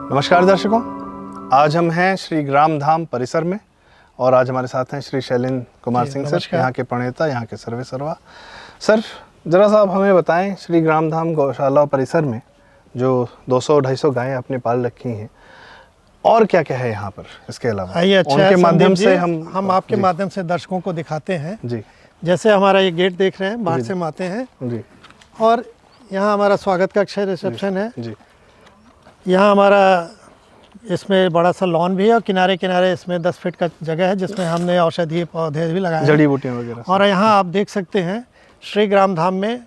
नमस्कार दर्शकों, आज हम हैं श्री ग्राम धाम परिसर में और आज हमारे साथ हैं श्री शैलेंद्र कुमार सिंह सर, यहाँ के प्रणेता, यहाँ के सर्वे सर्वा। सर जरा सा आप हमें बताएं, श्री ग्राम धाम गौशाला परिसर में जो 200-250 गायें आपने पाल रखी हैं और क्या क्या है यहाँ पर इसके अलावा? आइए, अच्छा उनके माध्यम से हम आपके माध्यम से दर्शकों को दिखाते हैं जी। जैसे हमारा ये गेट देख रहे हैं, बाहर से हम आते हैं जी, और यहाँ हमारा स्वागत कक्ष है, रिसेप्शन है जी। यहाँ हमारा, इसमें बड़ा सा लॉन भी है और किनारे किनारे इसमें 10 फीट का जगह है जिसमें हमने औषधीय पौधे भी लगाए, जड़ी बूटियाँ वगैरह। और यहाँ आप देख सकते हैं श्री ग्राम धाम में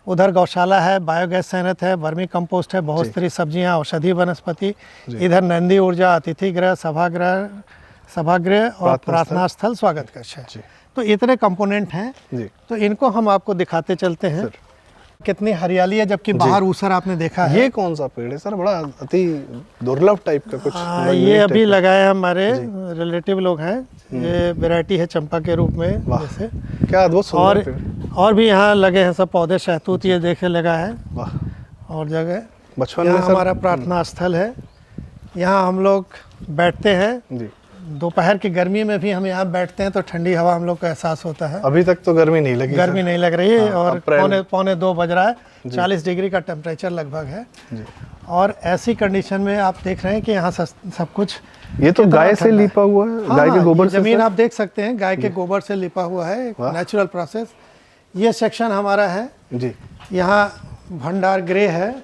उधर गौशाला है, बायोगैस संयंत्र है, वर्मी कंपोस्ट है, बहुत सारी सब्जियाँ, औषधीय वनस्पति, इधर नंदी ऊर्जा, अतिथि गृह, सभागृह और प्रार्थना स्थल, स्वागत कक्ष है। तो इतने कंपोनेंट हैं, तो इनको हम आपको दिखाते चलते हैं। कितनी हरियाली है, जबकि बाहर ऊसर आपने देखा है। ये कौन सा पेड़ है सर? बड़ा अति दुर्लभ टाइप का कुछ। ये अभी लगाए हमारे रिलेटिव लोग हैं, ये वैरायटी है चंपा के रूप में जैसे। क्या अद्भुत सुंदर पेड़। और भी यहाँ लगे हैं सब पौधे, शहतूत ये देखे लगा है। वाह। और जगह बचपन में हमारा प्रार्थना स्थल है, यहाँ हम लोग बैठते हैं जी। दोपहर की गर्मी में भी हम यहाँ बैठते हैं तो ठंडी हवा हम लोग को एहसास होता है। अभी तक तो गर्मी नहीं लगी, गर्मी नहीं लग रही है। और पौने 2 बज रहा है, 40 डिग्री का टेम्परेचर लगभग है जी। और ऐसी कंडीशन में आप देख रहे हैं कि यहाँ सब कुछ, ये तो गाय से लिपा हुआ है। गाय के गोबर से जमीन आप देख सकते हैं, गाय के गोबर से लिपा हुआ है, नेचुरल प्रोसेस। ये सेक्शन हमारा है जी। यहाँ भंडार गृह है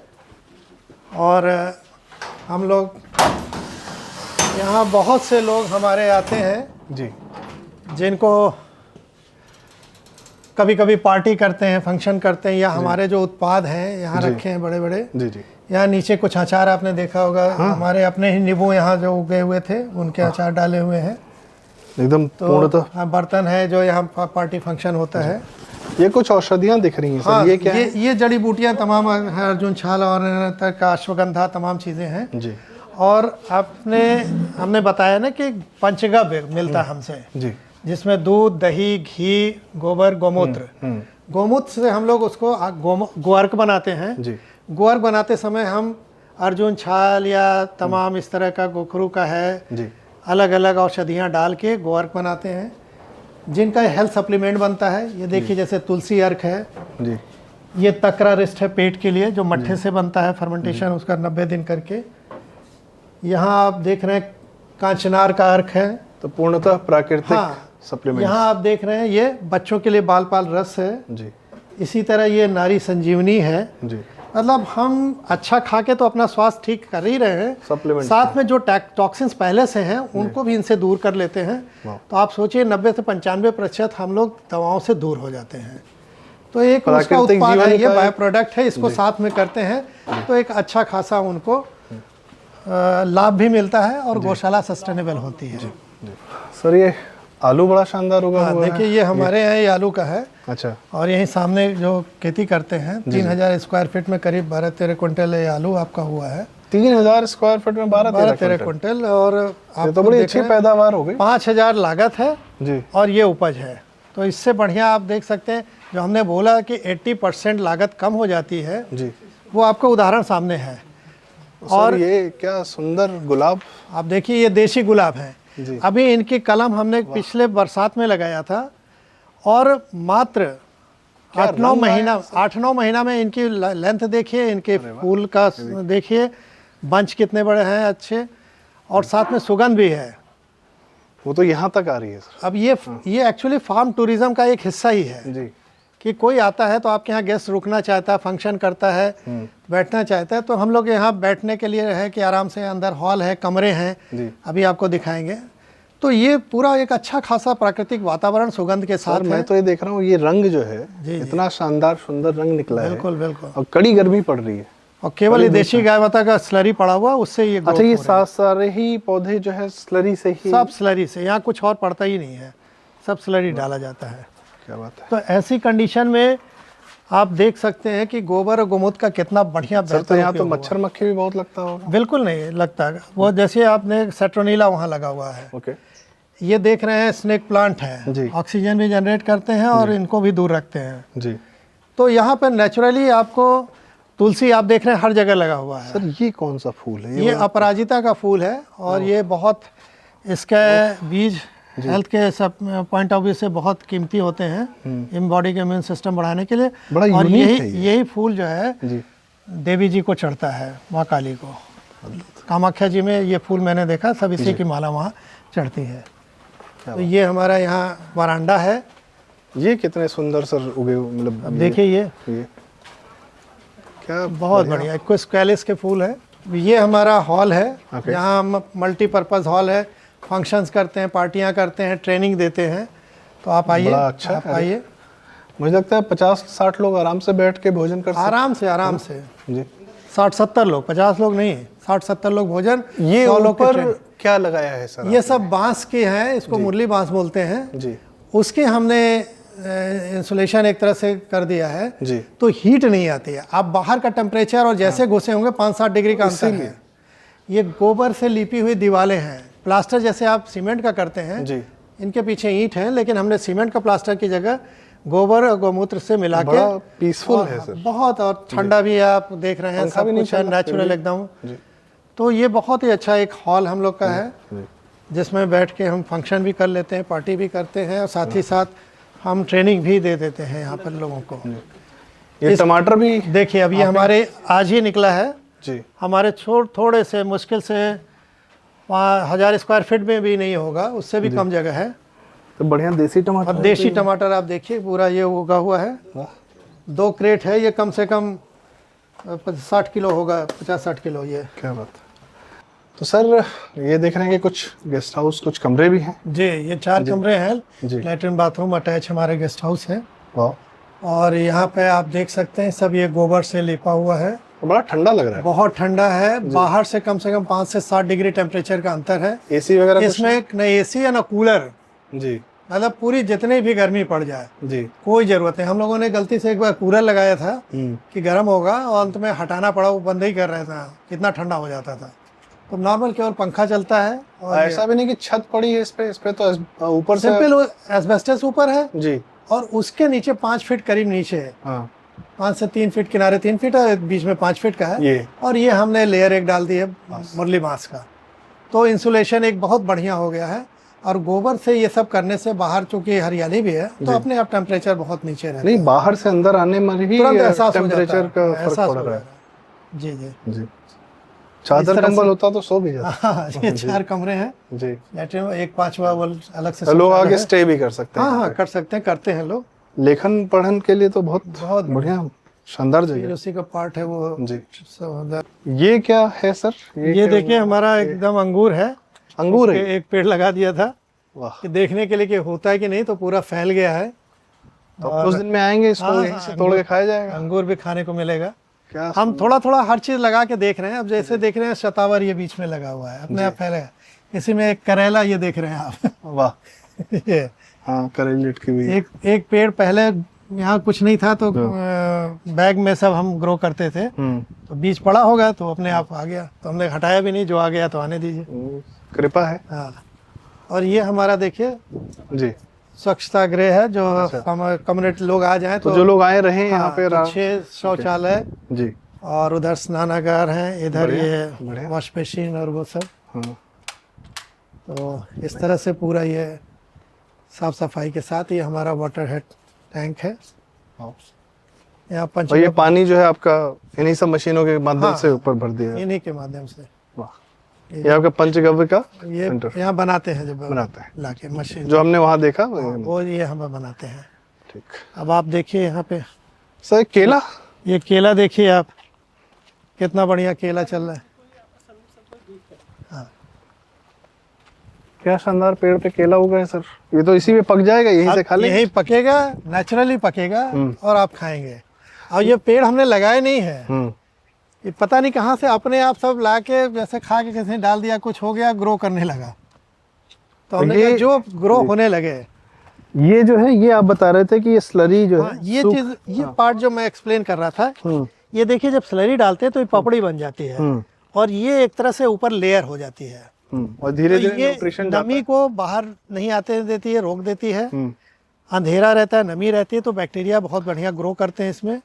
और हम लोग यहाँ बहुत से लोग हमारे आते हैं जी, जिनको कभी कभी पार्टी करते हैं, फंक्शन करते हैं, या हमारे जो उत्पाद हैं यहाँ रखे हैं बड़े बड़े जी जी। यहाँ नीचे कुछ अचार आपने देखा होगा, हमारे अपने ही नींबू यहाँ जो उगे हुए थे उनके अचार डाले हुए हैं एकदम। तो बर्तन है जो यहाँ पार्टी फंक्शन होता है। ये कुछ औषधियाँ दिख रही हैं सर, ये क्या है? ये जड़ी बूटियाँ तमाम, अर्जुन छाल और का अश्वगंधा, तमाम चीज़ें हैं जी। और हमने बताया ना कि पंचगव्य मिलता है हमसे जी, जिसमें दूध, दही, घी, गोबर, गोमूत्र। गोमूत्र से हम लोग उसको गोअर्क बनाते हैं जी। गोअर्क बनाते समय हम अर्जुन छाल या तमाम इस तरह का गोखरू का है जी, अलग अलग औषधियाँ डाल के गोअर्क बनाते हैं, जिनका हेल्थ सप्लीमेंट बनता है। ये देखिए जैसे तुलसी अर्क है जी। ये तकरा रिस्ट है पेट के लिए, जो मट्ठे से बनता है, फर्मेंटेशन उसका 90 दिन करके। यहाँ आप देख रहे हैं कांचनार का अर्क है, तो पूर्णतः प्राकृतिक सप्लीमेंट। यहाँ आप देख रहे हैं ये बच्चों के लिए बाल पाल रस है जी। इसी तरह ये नारी संजीवनी है जी। मतलब हम अच्छा खा के तो अपना स्वास्थ्य ठीक कर ही रहे हैं, सप्लीमेंट साथ में जो टॉक्सिन्स पहले से हैं उनको भी इनसे दूर कर लेते हैं। तो आप सोचिए 90 से 95% हम लोग दवाओं से दूर हो जाते हैं। तो एक उसका उत्पाद है, ये बायो प्रोडक्ट है, इसको साथ में करते हैं तो एक अच्छा खासा उनको लाभ भी मिलता है और गौशाला सस्टेनेबल होती है जी। सर ये आलू बड़ा शानदार होगा। देखिए ये हमारे यहाँ ये आलू का है। अच्छा। और यहीं सामने जो खेती करते हैं 3000 स्क्वायर फीट में करीब 12-13 क्विंटल ये आलू आपका हुआ है। 3000 स्क्वायर फीट में 12-13 क्विंटल। और तो बड़ी अच्छी पैदावार हो गई। 5000 लागत है जी, और ये उपज है। तो इससे बढ़िया आप देख सकते हैं, जो हमने बोला कि 80% लागत कम हो जाती है जी, वो आपका उदाहरण सामने है। और ये क्या सुंदर गुलाब, आप देखिए ये देशी गुलाब है। अभी इनकी कलम हमने पिछले बरसात में लगाया था और मात्र 8-9 महीना में इनकी लेंथ देखिए, इनके फूल का देखिए, बंच कितने बड़े हैं, अच्छे, और साथ में सुगंध भी है। वो तो यहाँ तक आ रही है सर। अब ये एक्चुअली फार्म टूरिज्म का एक हिस्सा ही है जी, कि कोई आता है तो आपके यहाँ गेस्ट रुकना चाहता है, फंक्शन करता है, बैठना चाहता है, तो हम लोग यहाँ बैठने के लिए है कि आराम से, अंदर हॉल है, कमरे हैं, अभी आपको दिखाएंगे। तो ये पूरा एक अच्छा खासा प्राकृतिक वातावरण सुगंध के साथ मैं तो ये देख रहा हूँ, ये रंग जो है इतना शानदार सुंदर रंग निकला है। बिल्कुल बिल्कुल। और कड़ी गर्मी पड़ रही है, और केवल ये देशी गाय माता का स्लरी पड़ा हुआ, उससे ये अच्छा, ये सारे ही पौधे जो है स्लरी से ही, सब स्लरी से, यहाँ कुछ और पड़ता ही नहीं है, सब स्लरी डाला जाता है। क्या बात है। तो ऐसी कंडीशन में आप देक सकते हैं कि गोबर और गोमूत्र का कितना बढ़िया बेहतर। तो यहाँ तो मच्छर मक्खी भी बहुत लगता होगा। बिल्कुल नहीं लगता, वो जैसे आपने सेट्रोनीला वहाँ लगा हुआ है। ओके। ये देख रहे हैं स्नेक प्लांट है, ऑक्सीजन भी जनरेट करते हैं और इनको भी दूर रखते हैं जी। तो यहाँ पर नेचुरली आपको तुलसी आप देख रहे हैं हर जगह लगा हुआ है। सर ये कौन सा फूल है? ये अपराजिता का फूल है और ये बहुत, इसका बीज हेल्थ के सब पॉइंट ऑफ व्यू से बहुत कीमती होते हैं इन बॉडी के इम्यून सिस्टम बढ़ाने के लिए। बड़ा और यूनिक है यही फूल जो है जी देवी जी को चढ़ता है, माँ काली को। कामाख्या जी में ये फूल मैंने देखा, सब इसी की माला वहाँ चढ़ती है। तो ये हमारा यहाँ वरांडा है। ये कितने सुंदर सर उगे हुए, मतलब अब देखिए ये क्या बहुत बढ़िया एक्विस्कैलिस के फूल है। ये हमारा हॉल है, Okay. यहाँ हम मल्टीपर्पज़ हॉल है, फंक्शंस करते हैं, पार्टियाँ करते हैं, ट्रेनिंग देते हैं। तो आप आइए, बड़ा अच्छा आप है। आइए, मुझे लगता है 50-60 लोग आराम से बैठ के भोजन कर सकते आराम से हैं। जी 60-70 लोग, 50 लोग नहीं, 60-70 लोग भोजन। ये 100 लोग के ऊपर ट्रेन। क्या लगाया है सर? ये सब बांस के हैं, इसको मुरली बांस बोलते हैं। जी उसके हमने इंसुलेशन एक तरह से कर दिया है, जी तो हीट नहीं आती है। आप बाहर का टेम्परेचर और जैसे घुसे होंगे 5-7 डिग्री का अंतर है। ये गोबर से लिपी हुई दीवारें हैं, प्लास्टर जैसे आप सीमेंट का करते हैं जी इनके पीछे ईंट है, लेकिन हमने सीमेंट का प्लास्टर की जगह गोबर और गौमूत्र से मिला के बड़ा पीसफुल है सर। बहुत, और ठंडा भी है, आप देख रहे हैं, पंखा सब भी नहीं कुछ है चल रहा, नेचुरल एकदम। जी तो ये बहुत ही अच्छा एक हॉल हम लोग का है, जी जिसमें बैठ के हम फंक्शन भी कर लेते हैं, पार्टी भी करते हैं, और साथ ही साथ हम ट्रेनिंग भी दे देते हैं यहाँ पर लोगों को। ये टमाटर भी देखिए अब ये हमारे आज ही निकला है, जी हमारे थोड़े से मुश्किल से 1000 स्क्वायर फीट में भी नहीं होगा, उससे भी कम जगह है। तो बढ़िया देसी टमाटर। और देशी टमाटर आप देखिए पूरा ये उगा हुआ है। वाह 2 क्रेट है, ये कम से कम 60 किलो होगा, 50-60 किलो ये। क्या बात है। तो सर ये देख रहे हैं कि कुछ गेस्ट हाउस, कुछ कमरे भी हैं। जी ये 4 कमरे हैं, जी लैट्रिन बाथरूम अटैच हमारे गेस्ट हाउस है। वाह और यहाँ पे आप देख सकते हैं सब ये गोबर से लिपा हुआ है। तो बड़ा ठंडा लग रहा है। बहुत ठंडा है, बाहर से कम 5 से 7 डिग्री टेम्परेचर का अंतर है। एसी वगैरह कुछ? इसमें न एसी या न कूलर, जी मतलब पूरी जितनी भी गर्मी पड़ जाए जी कोई जरूरत नहीं। हम लोगों ने गलती से एक बार कूलर लगाया था कि गर्म होगा, और अंत में हटाना पड़ा, वो बंद ही कर रहा था, कितना ठंडा हो जाता था। तो नॉर्मल केवल पंखा चलता है। और ऐसा भी नहीं कि छत पड़ी है इस पे तो ऊपर से सिंपल एस्बेस्टस ऊपर है, जी, और उसके नीचे 5 फीट करीब नीचे है, हाँ 5 से 3 फीट किनारे 3 फीट है, बीच में 5 फीट का है। ये और ये हमने लेयर एक डाल दी है मुरली बांस का, तो इंसुलेशन एक बहुत बढ़िया हो गया है। और गोबर से ये सब करने से बाहर चूंकि हरियाली भी है, तो अपने आप टेम्परेचर बहुत नीचे रहता है। नहीं, बाहर से अंदर आने में ही तुरंत एहसास हो जाता टेम्परेचर है, का फर्क एहसास पड़ हो रहा है। जाता है। जी जी जी चादर तरह कंबल से- होता तो सो भी जाता। हाँ, ये 4 कमरे हैं, जी लेटरिन एक 5वां वाल अलग से तो लोग शौचालय आगे है। स्टे भी कर सकते हैं। हाँ हाँ कर सकते हैं, करते हैं लोग। लेखन पढ़न के लिए तो बहुत बहुत बढ़िया शानदार फिर जगह। उसी का पार्ट है वो जी सब अंदर। ये क्या है सर? ये क्या देखिए हमारा एकदम अंगूर है, अंगूर है। एक पेड़ लगा दिया था वाह, कि देखने के लिए कि होता है कि नहीं, तो पूरा फैल गया है। तो कुछ दिन में आएंगे, इसको हाँ, यहीं से तोड़ के खाया जाएगा। अंगूर भी खाने को मिलेगा। क्या हम थोड़ा थोड़ा हर चीज लगा के देख रहे हैं। अब जैसे देख रहे हैं शतावर ये बीच में लगा हुआ है, अपने आप फैलेगा। इसी में एक करेला ये देख रहे हैं आप वाह, ये हाँ करेले की भी। एक पेड़ पहले यहाँ कुछ नहीं था, तो बैग में सब हम ग्रो करते थे, तो बीज पड़ा होगा तो अपने आप आ गया, तो हमने हटाया भी नहीं, जो आ गया तो आने दीजिए। कृपा है। हाँ, और ये हमारा देखिए जी स्वच्छता गृह है, जो कम्युनिटी लोग आ जाएं तो जो लोग आए रहे यहाँ पे 6 शौचालय जी, और उधर स्नानागार हैं, इधर ये बढ़िया। वॉश बेसिन और वो सब। हाँ तो इस तरह से पूरा ये साफ सफाई के साथ ये हमारा वाटर हेड टैंक है। यहाँ पंच और ये पानी जो है आपका इन्हीं सब मशीनों के माध्यम हाँ। से ऊपर भर दिया है। इन्हीं के माध्यम से वाह, ये आपका पंचगव्य का ये सेंटर यहाँ बनाते हैं, जब बनाते हैं, लाके मशीन जो हमने वहाँ देखा। वो ये हम बनाते हैं। ठीक अब आप देखिए यहाँ पे सर, केला। ये केला देखिए आप, कितना बढ़िया केला चल रहा है। क्या शानदार पेड़ पे केला उगा है सर। ये तो इसी में पक जाएगा, यहीं से खा अब लेंगे। यही पकेगा, नेचुरली पकेगा और आप खाएंगे। और ये पेड़ हमने लगाए नहीं है, ये पता नहीं कहाँ से अपने आप सब ला के जैसे खा के किसी ने डाल दिया, कुछ हो गया, ग्रो करने लगा। तो हमने ये- कहा जो ग्रो होने लगे। ये जो है, ये आप बता रहे थे कि ये स्लरी जो हाँ, है ये चीज, ये पार्ट जो मैं एक्सप्लेन कर रहा था, ये देखिए जब स्लरी डालते हैं तो ये पपड़ी बन जाती है, और ये एक तरह से ऊपर लेयर हो जाती है। और धीरे तो धीरे ये न्यूट्रिशन नमी को बाहर नहीं आते देती है, रोक देती है। अंधेरा रहता है, नमी रहती है, तो बैक्टीरिया बहुत बढ़िया ग्रो करते हैं इसमें।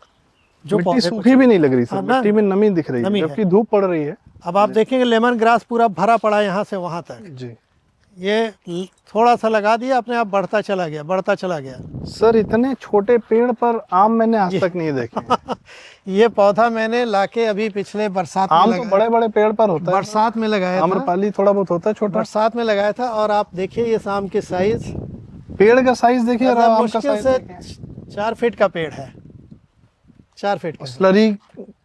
जो मिट्टी पौधे सूखी भी नहीं लग रही सर, हाँ ना, मिट्टी में नमी दिख रही है नमी है। जबकि धूप पड़ रही है। अब आप देखेंगे लेमन ग्रास पूरा भरा पड़ा है यहाँ से वहाँ तक। जी ये थोड़ा सा लगा दिया, अपने आप बढ़ता चला गया, बढ़ता चला गया। सर, इतने छोटे पेड़ पर आम मैंने आज तक नहीं देखे। ये पौधा मैंने लाके अभी पिछले बरसात में आम तो लगाया, बड़े बड़े पेड़ पर होता है, बरसात में लगाया था, आम्रपाली थोड़ा बहुत होता है छोटा। बरसात में लगाया था। और आप देखिए ये आम के साइज, पेड़ का साइज देखिए और आम का मुश्किल साइज से देखिए। 4 फीट का पेड़ है, 4 फीट का। स्लरी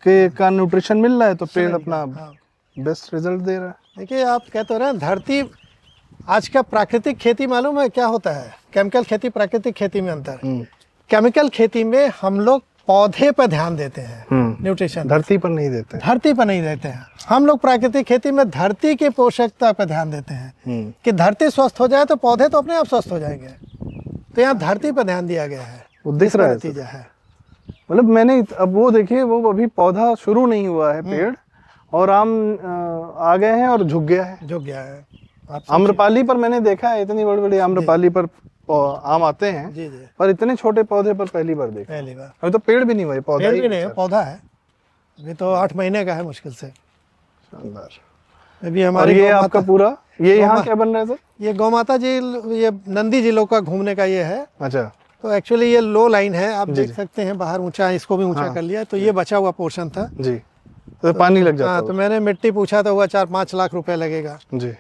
के का न्यूट्रिशन मिल रहा है तो पेड़ अपना हाँ। बेस्ट रिजल्ट दे रहा है। देखिए आप कहते हो रहे हैं धरती, आज का प्राकृतिक खेती मालूम है क्या होता है? केमिकल खेती, प्राकृतिक खेती में अंतर। केमिकल खेती में हम लोग पौधे पर ध्यान देते हैं, न्यूट्रिशन धरती पर नहीं देते। धरती पर नहीं देते हैं। हम लोग प्राकृतिक खेती में धरती की पोषकता पर ध्यान देते हैं कि धरती स्वस्थ हो जाए तो पौधे तो अपने आप स्वस्थ हो जाएंगे। तो यहाँ धरती पर ध्यान दिया गया है, वो दिख रहा है नतीजा है। मतलब मैंने अब वो देखिए, वो अभी पौधा शुरू नहीं हुआ है पेड़, और आम आ गए हैं और झुक गया है, झुक गया है। आम्रपाली पर मैंने देखा है, इतनी बड़ी बड़ी आम्रपाली पर आम आते हैं, जी जी, पर इतने छोटे पौधे पर पहली बार देखा। पहली बार। अभी तो पेड़ भी नहीं हुए, पौधा पेड़ ही भी नहीं है, है। पौधा है। अभी तो 8 महीने का है मुश्किल से। शानदार। अभी और हमारी ये गौ आपका माता, पूरा ये यहाँ गौ क्या बन रहा है सर? ये गौ माता जी, ये नंदी जी लोग का घूमने का ये है। अच्छा, तो एक्चुअली ये लो लाइन है, आप देख सकते हैं बाहर ऊंचा, इसको भी ऊंचा कर लिया है। तो ये बचा हुआ पोर्शन था जी, तो पानी लग जाता हाँ। तो मैंने मिट्टी पूछा तो हुआ 4-5 लाख रुपए लगेगा। जी।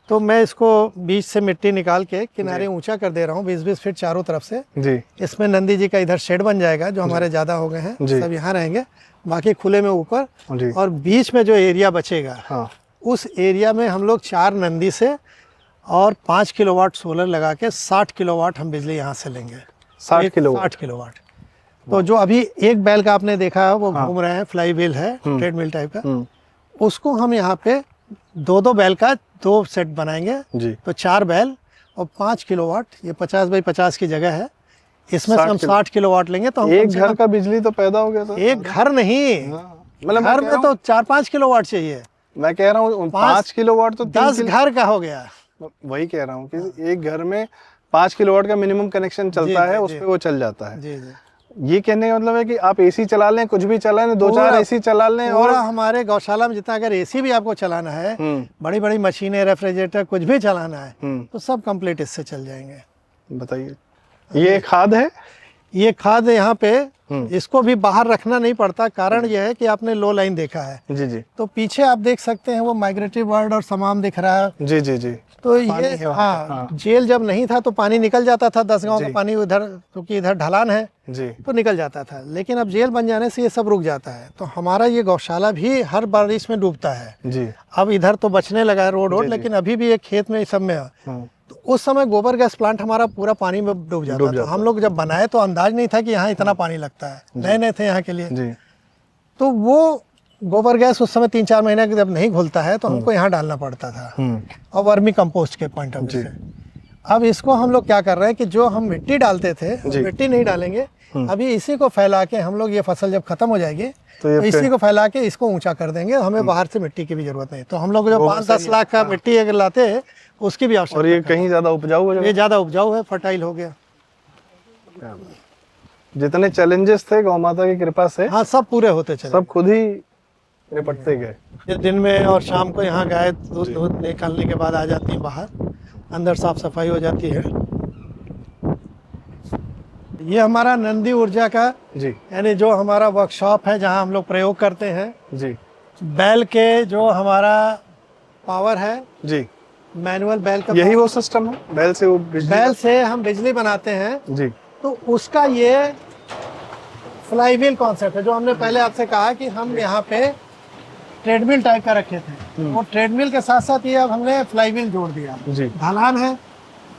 तो मैं इसको बीच से मिट्टी निकाल के किनारे ऊंचा कर दे रहा हूँ, 20-20 फीट चारों तरफ से। जी इसमें नंदी जी का इधर शेड बन जाएगा, जो हमारे ज्यादा हो गए हैं सब यहाँ रहेंगे, बाकी खुले में ऊपर। जी। और बीच में जो एरिया बचेगा, हाँ, उस एरिया में हम लोग 4 नंदी से और 5 किलोवाट सोलर लगा के 60 किलोवाट हम बिजली यहाँ से लेंगे। 60 किलो 60 किलोवाट। तो जो अभी एक बैल का आपने देखा है वो घूम रहे हैं, फ्लाई व्हील है, ट्रेडमिल टाइप का, उसको हम यहाँ पे 2-2 बैल का 2 सेट बनाएंगे। जी। तो 4 बैल और 5 किलोवाट, ये 50 बाई 50 की जगह है, इसमें से हम 60 किलोवाट लेंगे। तो हम एक घर का बिजली तो पैदा हो गया सर। एक घर नहीं, मतलब घर में तो 4-5 किलोवाट चाहिए। मैं कह रहा हूँ 5 किलोवाट तो 10 घर का हो गया। वही कह रहा हूँ कि एक घर में 5 किलोवाट का मिनिमम कनेक्शन चलता है, उस पे वो चल जाता है। जी जी। ये कहने का मतलब है कि आप एसी चला लें, कुछ भी चला लें, 2-4 एसी चला लें, और हमारे गौशाला में जितना अगर एसी भी आपको चलाना है, बड़ी बड़ी मशीनें, रेफ्रिजरेटर, कुछ भी चलाना है, तो सब कंप्लीट इससे चल जाएंगे। बताइए, ये खाद है? ये खाद यहाँ पे इसको भी बाहर रखना नहीं पड़ता। कारण यह है कि आपने लो लाइन देखा है। जी जी। तो पीछे आप देख सकते हैं वो माइग्रेटरी बर्ड और समाम दिख रहा है। जी जी जी। तो ये हाँ, जेल जब नहीं था तो पानी निकल जाता था, 10 गांव का पानी उधर, क्योंकि इधर ढलान है जी, तो निकल जाता था। लेकिन अब जेल बन जाने से ये सब रुक जाता है। तो हमारा ये गौशाला भी हर बारिश में डूबता है जी। अब इधर तो बचने लगा है रोड, लेकिन अभी भी एक खेत में, इस सब में। तो उस समय गोबर गैस प्लांट हमारा पूरा पानी में डूब जाता था। हम लोग जब बनाए तो अंदाज नहीं था कि यहाँ इतना पानी लगता है, नए नए थे यहाँ के लिए जी। तो वो गोबर गैस उस समय 3-4 महीने के जब नहीं घुलता है तो हमको यहाँ डालना पड़ता था, और वर्मी कंपोस्ट के पॉइंट ऑफ व्यू से। अब इसको हम लोग क्या कर रहे हैं कि जो हम मिट्टी डालते थे, मिट्टी नहीं डालेंगे, अभी इसी को फैला के हम लोग, ये फसल जब खत्म हो जाएगी तो इसी को फैला के इसको ऊंचा कर देंगे। हमें बाहर से मिट्टी की भी जरूरत नहीं। तो हम लोग जो 5-10 लाख का मिट्टी अगर लाते हैं उसकी भी आवश्यकता। और ये कहीं ज्यादा उपजाऊ हो जाएगा, ये ज्यादा उपजाऊ है, फर्टाइल हो गया। जितने चैलेंजेस थे गौ माता की कृपा से, हाँ, सब पूरे होते चले, सब खुद ही निपटते गए। ये दिन में और शाम को यहाँ गाय दूध निकालने के बाद आ जाती है बाहर, अंदर साफ सफाई हो जाती है। ये हमारा नंदी ऊर्जा का जी, यानी जो हमारा वर्कशॉप है जहाँ हम लोग प्रयोग करते हैं। जी बैल के जो हमारा पावर है, जी, मैनुअल बैल का, यही वो सिस्टम है, बैल से वो बैल से हम बिजली बनाते हैं जी। तो उसका ये फ्लाई व्हील कॉन्सेप्ट है, जो हमने पहले आपसे कहा कि हम यहाँ पे ट्रेडमिल टाइप का रखे थे। वो ट्रेडमिल के साथ साथ ये अब हमने फ्लाई व्हील जोड़ दिया। जी, ढलान है,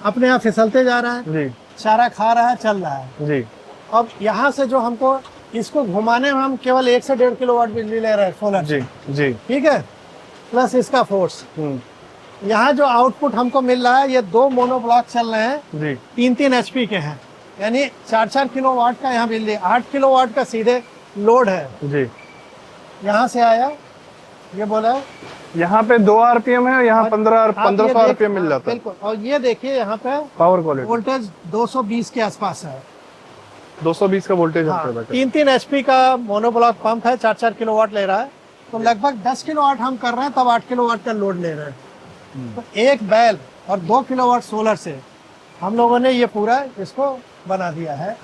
अपने आप फिसलते जा रहा है, जी, चारा खा रहा है, चल रहा है। जी। अब यहाँ से जो हमको इसको घुमाने में हम केवल 1 से 1.5 किलोवाट बिजली ले रहे हैं सोलर। जी, जी। ठीक है, प्लस इसका फोर्स। यहाँ जो आउटपुट हमको मिल रहा है, ये 2 मोनोब्लॉक चल रहे हैं, जी, 3-3 HP के हैं, यानी 4-4 किलोवाट का यहाँ बिजली, 8 किलोवाट का सीधे लोड है। जी। यहाँ से आया, ये बोला यहाँ पे 2 RPM है, यहाँ 1500 RPM मिल जाता है। बिल्कुल। और ये देखिए यहाँ पे पावर क्वालिटी वोल्टेज 220 के आसपास है। 220 का वोल्टेज हाँ, 3 HP का मोनोब्लॉक पंप है, 4 किलोवाट ले रहा है, तो लगभग 10 किलोवाट हम कर रहे हैं, तब 8 किलोवाट का लोड ले रहे हैं। तो एक बैल और 2 किलोवाट सोलर से हम लोगों ने ये पूरा इसको बना दिया है।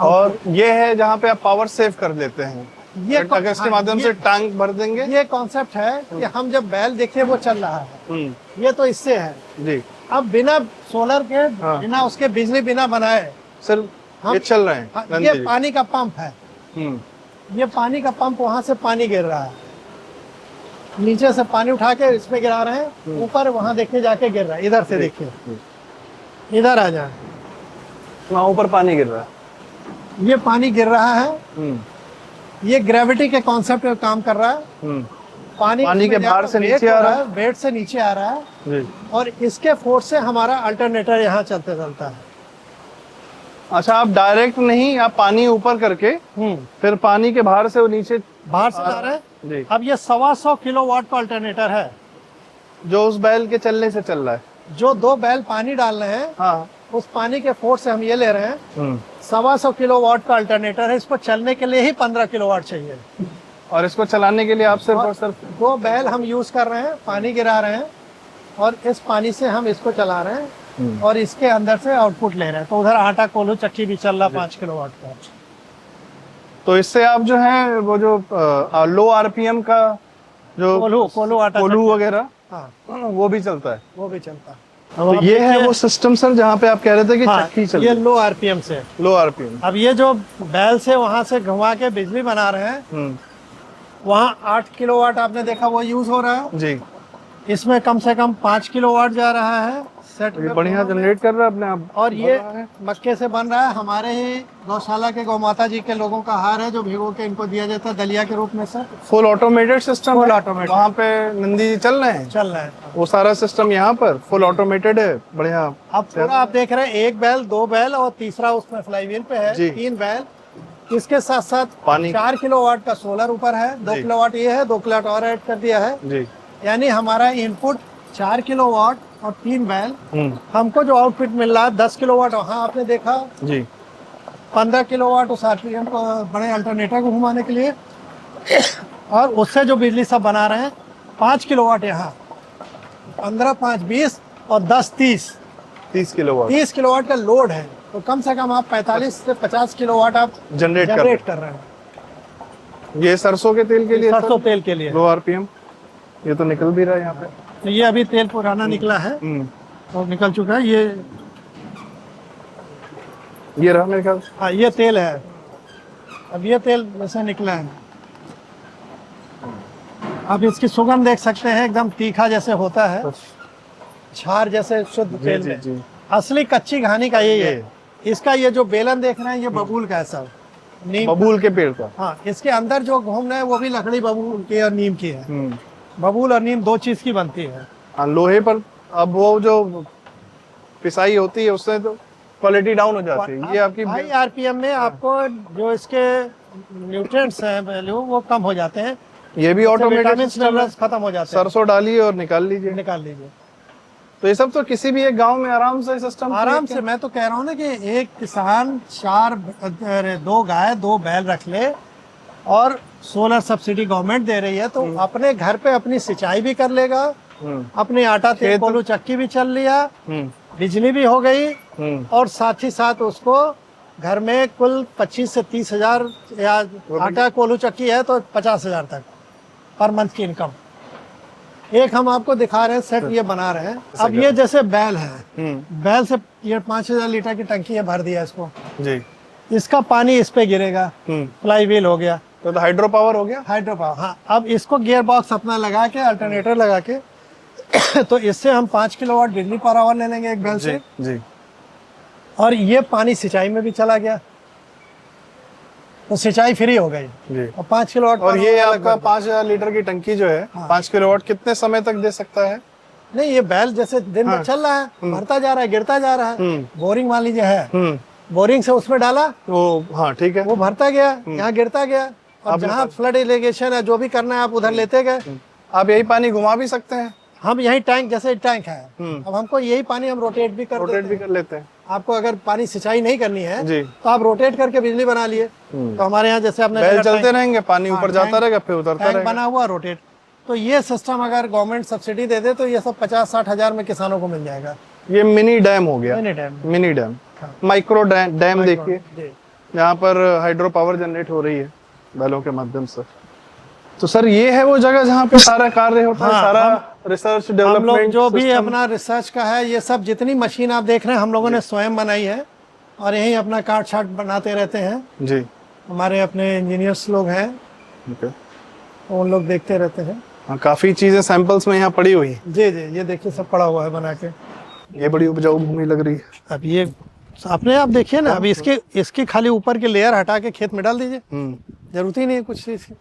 और ये है जहाँ पे आप पावर सेव कर लेते हैं, ये अगर इसके माध्यम से टैंक भर देंगे। ये कॉन्सेप्ट है कि हम जब बैल देखे वो चल रहा है, ये तो इससे है जी। अब बिना सोलर के, बिना उसके बिजली बिना बनाए सर ये चल रहे हैं। हाँ, ये पानी का पंप है, ये पानी का पंप, वहां से पानी गिर रहा है, नीचे से पानी उठा के इसमें गिरा रहे हैं, ऊपर वहां देखिए जाके गिर रहा है। इधर से देखिए, इधर आ जाए, वहाँ ऊपर पानी गिर रहा है, ये पानी गिर रहा है, ये ग्रेविटी के कॉन्सेप्ट पे काम कर रहा है। पानी के बाहर से नीचे आ रहा है, बेड से नीचे आ रहा है जी। और इसके फोर्स से हमारा अल्टरनेटर यहाँ चलते चलता है। अच्छा, आप डायरेक्ट नहीं, आप पानी ऊपर करके फिर पानी के बाहर से वो नीचे बाहर से आ रहा है जी। अब ये 125 किलोवाट का अल्टरनेटर है, जो उस बैल के चलने से चल रहा है। जो 2 बैल पानी डाल रहे हैं, हाँ, उस पानी के फोर्स से हम ये ले रहे हैं। 125 किलोवाट का अल्टरनेटर है, इसको चलने के लिए ही 15 किलोवाट चाहिए। और इसको चलाने के लिए आप सिर्फ और सिर्फ 2 बैल हम यूज कर रहे हैं, पानी गिरा रहे हैं और इस पानी से हम इसको चला रहे हैं और इसके अंदर से आउटपुट ले रहे हैं। तो उधर आटा कोल्हू चक्की भी चल रहा 5 किलोवाट का। तो इससे आप जो है वो जो लो आरपीएम का जो कोल्हू आटा कोल्हू वगैरह, हाँ, वो भी चलता है। वो भी चलता है। तो ये है वो सिस्टम सर जहाँ पे आप कह रहे थे कि हाँ, चक्की चल ये लो आरपीएम से, लो आरपीएम। अब ये जो बैल से वहां से घुमा के बिजली बना रहे हैं, वहाँ 8 किलोवाट आपने देखा वो यूज हो रहा है जी। इसमें कम से कम 5 किलोवाट जा रहा है सेट में, बढ़िया जनरेट कर रहा है अपने आप। और ये मक्के से बन रहा है, हमारे ही गौशाला के गौ माता जी के लोगों का आहार है, जो भिगो के इनको दिया जाता है दलिया के रूप में। Sir full automated system, full automated, वहाँ पे नंदी जी चल रहे हैं, चल रहा है वो सारा सिस्टम यहाँ पर फुल ऑटोमेटेड है, बढ़िया। अब पूरा आप देख रहे हैं, 1 बैल 2 बैल और तीसरा उसमें फ्लाई व्हील पे है, 3 बैल। इसके साथ साथ पानी 4 किलोवाट का सोलर ऊपर है, 2 किलोवाट ये है, 2 किलोवाट और ऐड कर दिया है जी। यानी हमारा इनपुट 4 किलोवाट और 3 बैल। हमको जो आउटपुट मिल रहा है 10 किलोवाट, वहाँ आपने देखा जी, 15 किलोवाट उस आरपीएम को बड़े अल्टरनेटर को घुमाने के लिए, और उससे जो बिजली सब बना रहे हैं 5 किलोवाट यहाँ, 15 5 20 और 10 30 किलोवाट 30 किलोवाट का लोड है। तो कम से कम आप 45 से 50 किलोवाट आप जनरेट कर रहे हैं। ये सरसों के तेल के लिए, सरसों तेल के लिए लो आरपीएम। ये तो निकल भी रहा है यहाँ पे, तो ये अभी तेल पुराना निकला है और निकल चुका है। ये रहा मेरे ख्याल से। हाँ, ये तेल है, अब ये तेल वैसे निकला है। आप इसकी सुगंध देख सकते हैं, एकदम तीखा जैसे होता है, छार जैसे शुद्ध तेल में। जी। असली कच्ची घानी का यही है। इसका ये जो बेलन देख रहे हैं, ये बबूल का है सब, नीम, बबूल के पेड़ का। हाँ, इसके अंदर जो घूम रहे हैं वो भी लकड़ी बबूल की और नीम की है। बबूल और नीम 2 चीज की बनती है। हाँ, लोहे पर अब वो जो पिसाई होती है उससे तो क्वालिटी डाउन हो जाती है। ये आपकी हाई आरपीएम में आपको जो इसके न्यूट्रिएंट्स हैं वैल्यू वो कम हो जाते हैं। ये भी ऑटोमेटेड मिनरल्स खत्म हो जाते हैं। सरसों डालिए और निकाल लीजिए। तो ये सब तो किसी भी एक गांव में आराम से सिस्टम, आराम से। मैं तो कह रहा हूँ ना कि एक किसान 2 गाय 2 बैल रख ले, और सोलर सब्सिडी गवर्नमेंट दे रही है, तो अपने घर पे अपनी सिंचाई भी कर लेगा, अपने आटा तेल कोल्हू चक्की भी चल लिया, बिजली भी हो गई, और साथ ही साथ उसको घर में कुल 25 से 30 हजार, या आटा कोल्हू चक्की है तो 50 हजार तक पर मंथ की इनकम। एक हम आपको दिखा रहे हैं सेट, ये बना रहे हैं। अब ये जैसे बैल है, बैल से ये 5000 लीटर की टंकी है, भर दिया इसको जी। इसका पानी इस पे गिरेगा, फ्लाई व्हील हो गया, तो हाइड्रो पावर हो गया। हाइड्रो पावर, हाँ। अब इसको गियर बॉक्स अपना लगा के, अल्टरनेटर लगा के तो इससे हम 5 किलोवाट बिजली पर आवर ले लेंगे एक बैल से जी। और ये पानी सिंचाई में भी चला गया, तो सिंचाई फ्री हो गई जी। और 5 किलोवाट। और ये आपका 5000 लीटर की टंकी जो है, 5 किलोवाट कितने समय तक दे सकता है? नहीं, ये बैल जैसे दिन में चल रहा है, भरता जा रहा है, गिरता जा रहा है। बोरिंग मान लीजिए है, बोरिंग से उसमें डाला, वो हाँ ठीक है, वो भरता गया, यहाँ गिरता गया, और जहाँ फ्लड इरिगेशन है जो भी करना है आप उधर लेते गए। आप यही पानी घुमा भी सकते हैं। हम यही टैंक, जैसे टैंक है, अब हमको यही पानी हम रोटेट भी कर लेते हैं। आपको अगर पानी सिंचाई नहीं करनी है जी, तो आप रोटेट करके बिजली बना लिए। तो हमारे यहाँ जैसे आपने बैल चलते रहेंगे, पानी ऊपर जाता रहेगा, फिर उतरता टैंक रहेगा। बना हुआ रोटेट। तो ये सिस्टम अगर गवर्नमेंट सब्सिडी दे दे तो ये सब 50-60 हजार में किसानों को मिल जाएगा। ये मिनी डैम हो गया, mini dam, mini dam. Micro dam देखिए, यहाँ पर हाइड्रो पावर जनरेट हो रही है बैलों के माध्यम से। तो सर ये है वो जगह जहाँ पे सारा कार्य होता है, सारा रिसर्च हम लोग डेवलपमेंट जो भी अपना रिसर्च का है, ये सब जितनी मशीन आप देख रहे हैं हम लोगों ने स्वयं बनाई है और यही अपना कार्ड शार्ट बनाते रहते हैं जी। हमारे अपने इंजीनियर्स लोग हैं, ओके, उन लोग देखते रहते हैं। हाँ, काफी चीजें सैंपल्स में यहाँ पड़ी हुई है। जी जी, ये देखिए सब पड़ा हुआ है बना के। ये बड़ी उपजाऊ भूमि लग रही है। अब ये अपने आप देखिए ना, अभी इसके खाली ऊपर की लेयर हटा के खेत में डाल दीजिए, जरूरत ही नहीं है कुछ इसकी।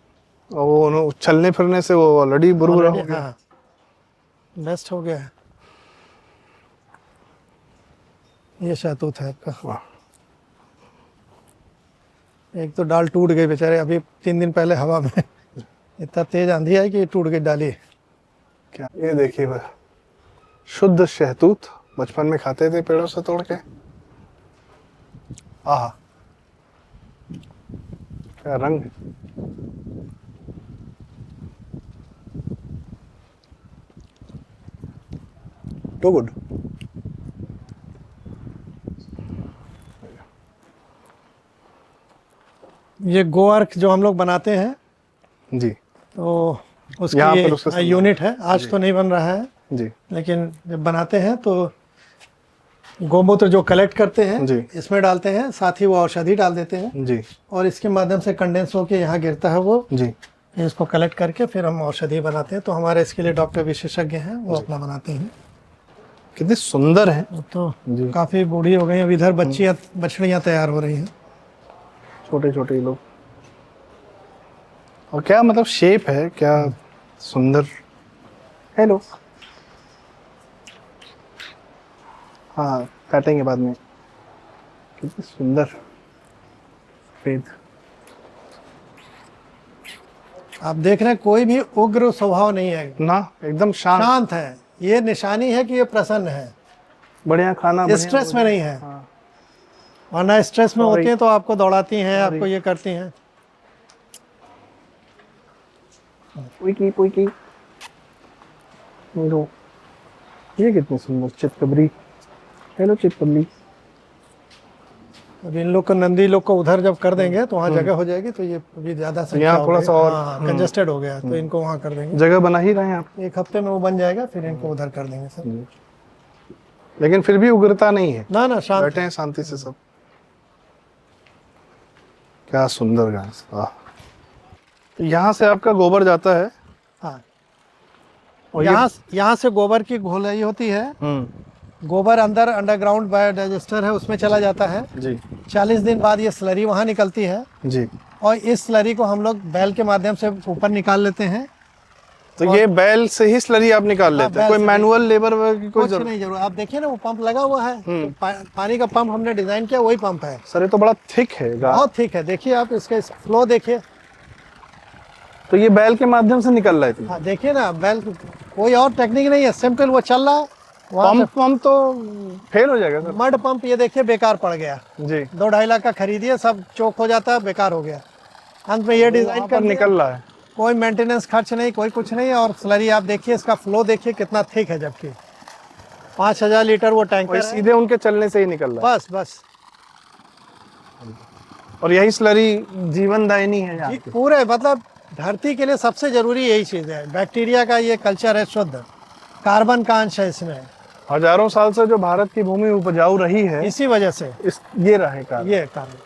वो उछलने फिरने से वो ऑलरेडी बुरबुरा हो गया। हाँ, बेस्ट हो गया है। ये शहतूत है आपका। वाह, एक तो डाल टूट गई बेचारे, अभी 3 दिन पहले हवा में इतना तेज आंधी आई कि टूट गई डाली। क्या ये देखिए भाई, शुद्ध शहतूत बचपन में खाते थे पेड़ों से तोड़ के। आहा, क्या रंग है। Too good. ये गोअर्क जो हम लोग बनाते हैं, जी, तो यहाँ पर उसकी यूनिट है। आज तो नहीं बन रहा है जी, लेकिन जब बनाते हैं तो गौमूत्र जो कलेक्ट करते हैं जी, इसमें डालते हैं, साथ ही वो औषधि डाल देते हैं जी, और इसके माध्यम से कंडेंस होके यहाँ गिरता है वो, जी। इसको कलेक्ट करके फिर हम औषधि बनाते हैं। तो हमारे इसके लिए डॉक्टर विशेषज्ञ हैं, वो अपना बनाते हैं। कितने सुंदर है। वो तो जी। काफी बूढ़ी हो गई, अब इधर बछड़ियाँ तैयार हो रही हैं। छोटे छोटे लोग, और क्या मतलब शेप है, क्या सुंदर। हेलो, हाँ काटेंगे बाद में। कितनी सुंदर सफेद। आप देख रहे हैं कोई भी उग्र स्वभाव नहीं है ना, एकदम शांत शांत है। ये निशानी है कि ये प्रसन्न है, बढ़िया खाना, स्ट्रेस में नहीं है। हाँ। वरना स्ट्रेस में होती हैं तो आपको दौड़ाती हैं, आपको ये करती हैं। पुई लो, ये कितनी सुंदर चितकबरी। हेलो चितकबरी। अब इन लोग को, नंदी लोग को उधर जब कर देंगे तो वहाँ जगह हो जाएगी, तो ये अभी ज्यादा संख्या यहाँ हो थोड़ा गई। सा और हाँ, कंजेस्टेड हो गया, तो इनको वहाँ कर देंगे। जगह बना ही रहे हैं आप। 1 हफ्ते में वो बन जाएगा, फिर इनको उधर कर देंगे सर। लेकिन फिर भी उग्रता नहीं है, ना शांत बैठे हैं शांति से सब। क्या सुंदर घास। वाह। यहाँ से आपका गोबर जाता है। हाँ, और यहाँ से गोबर की घोलाई होती है। गोबर अंदर अंडरग्राउंड बायोडाइजेस्टर है, उसमें चला जाता है जी। 40 दिन बाद ये स्लरी वहाँ निकलती है जी। और इस स्लरी को हम लोग बैल के माध्यम से ऊपर निकाल लेते हैं। तो ये बैल से ही स्लरी आप निकाल लेते हैं, कोई मैनुअल लेबर की कोई कुछ नहीं जरूर। आप देखिए ना, वो पंप लगा हुआ है, तो पानी का पंप हमने डिजाइन किया, वही पंप है। सर ये तो बड़ा थिक है। बहुत थिक है, देखिए आप इसका फ्लो देखिए। तो ये बैल के माध्यम से निकल रहा है। हाँ देखिए ना, बैल, कोई और टेक्निक नहीं है, सिंपल वो चल रहा है। पंप तो फेल हो जाएगा सर। मड पंप ये देखिए बेकार पड़ गया जी। 2-2.5 लाख का खरीदिए, सब चौक हो जाता है, बेकार हो गया। अंत में ये डिजाइन कर निकल रहा है, कोई मेंटेनेंस खर्च नहीं, कोई कुछ नहीं। और स्लरी आप देखिए, इसका फ्लो देखिए कितना थिक है, जबकि 5000 लीटर वो टैंकर सीधे उनके चलने से ही निकल रहा है। बस। और यही स्लरी जीवन दायिनी है यहाँ की। पूरे मतलब धरती के लिए सबसे जरूरी यही चीज है। बैक्टीरिया का ये कल्चर है, शुद्ध कार्बन का अंश है इसमें। हजारों साल से जो भारत की भूमि उपजाऊ रही है, इसी वजह से ये रहे कारण। ये कारण।